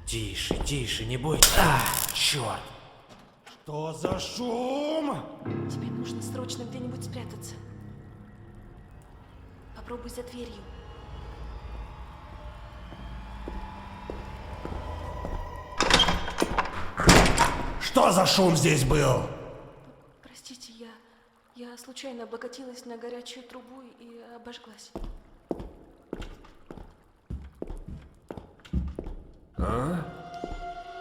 Тише, тише, не бойся. А, черт! Что за шум? Тебе нужно срочно где-нибудь спрятаться. Попробуй за дверью. Что за шум здесь был? Простите, я случайно облокотилась на горячую трубу и обожглась.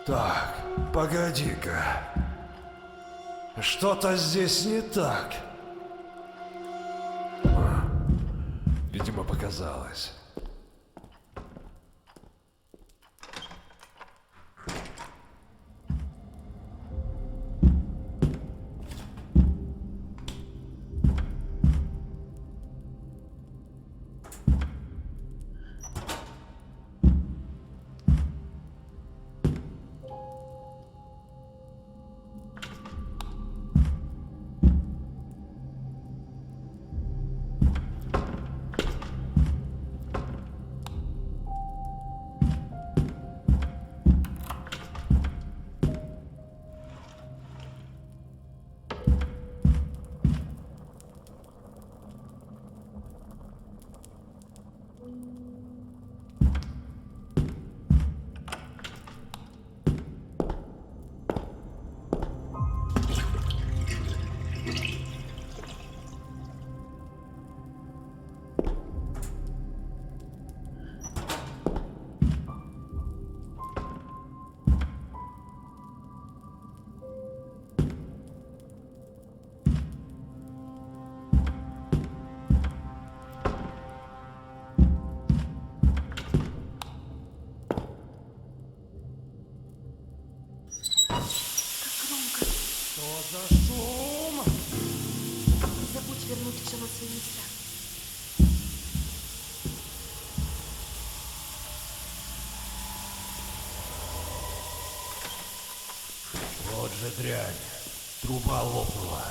Так, погоди-ка. Что-то здесь не так. Видимо, показалось. Как громко. Что за шум? Не забудь вернуть все на свои места. Вот же дрянь. Труба лопнула.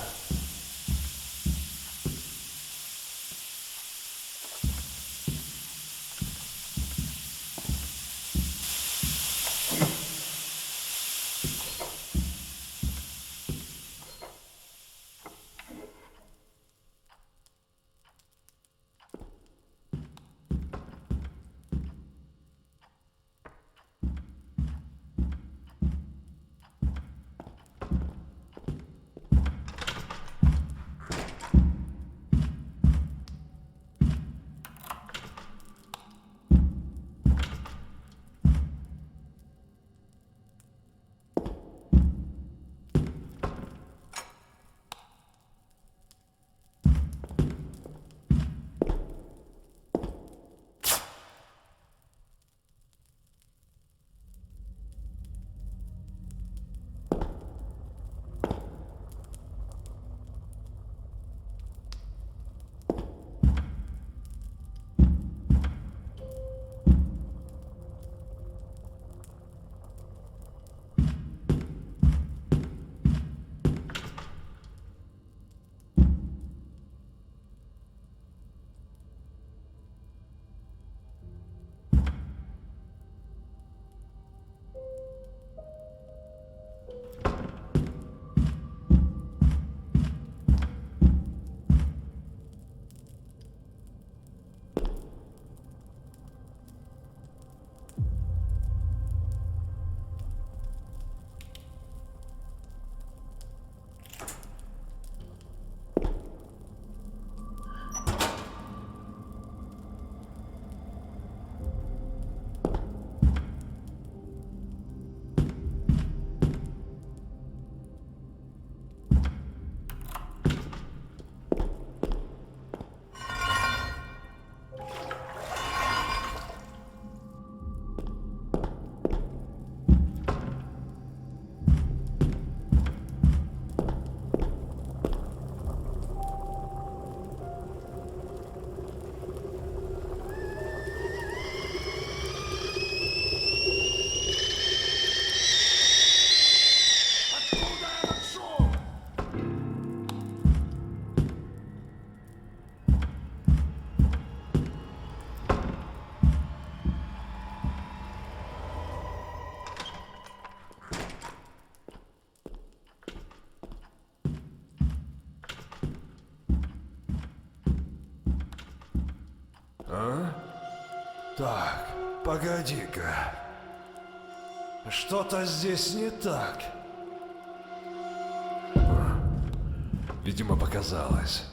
Так, погоди-ка. Что-то здесь не так. Видимо, показалось.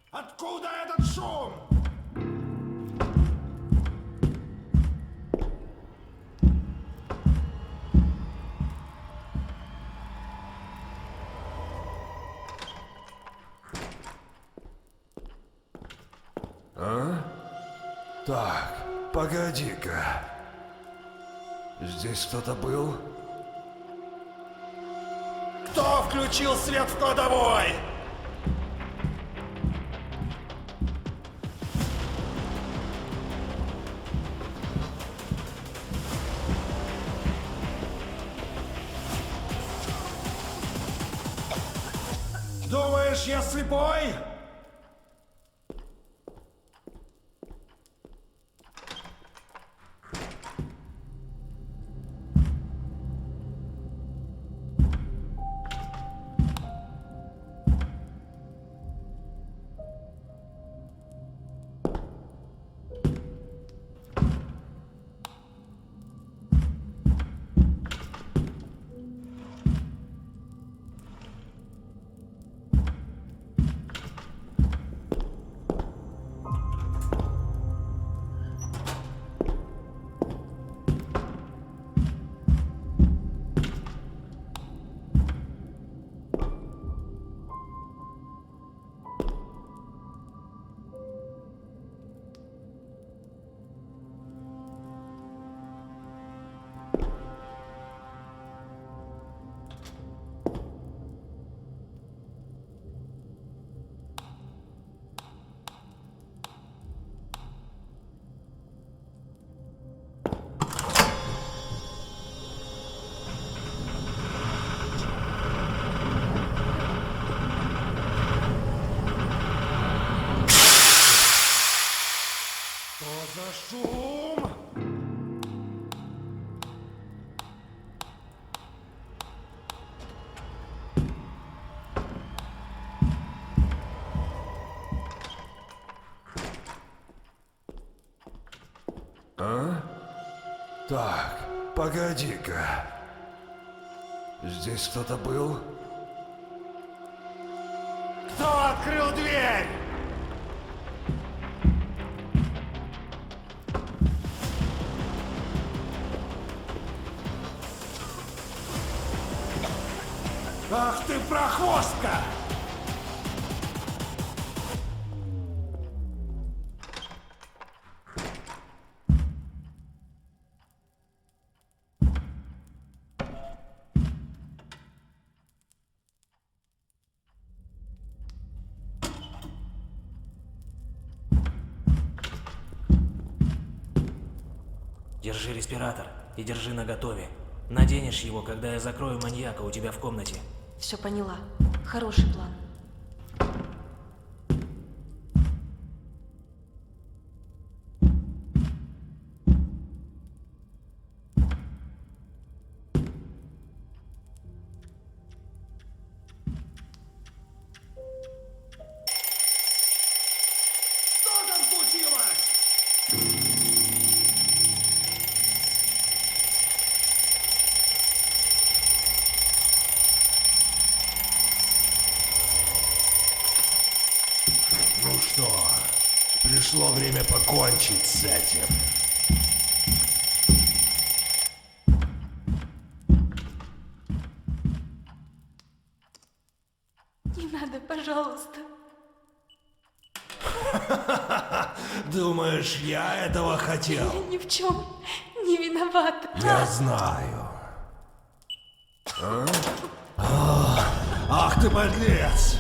Откуда этот шум? Так, погоди-ка. Здесь кто-то был? Кто включил свет в кладовой? Думаешь, я слепой? Что за шум? Так, погоди-ка. Здесь кто-то был? Кто открыл дверь? Ах ты прохвостка! Держи респиратор. и держи наготове. Наденешь его, когда я закрою маньяка у тебя в комнате. Все поняла. Хороший план. Что там случилось? Ну что, пришло время покончить с этим. Не надо, пожалуйста. Думаешь, я этого хотел? Я ни в чем не виновата. Я знаю. Ах ты подлец!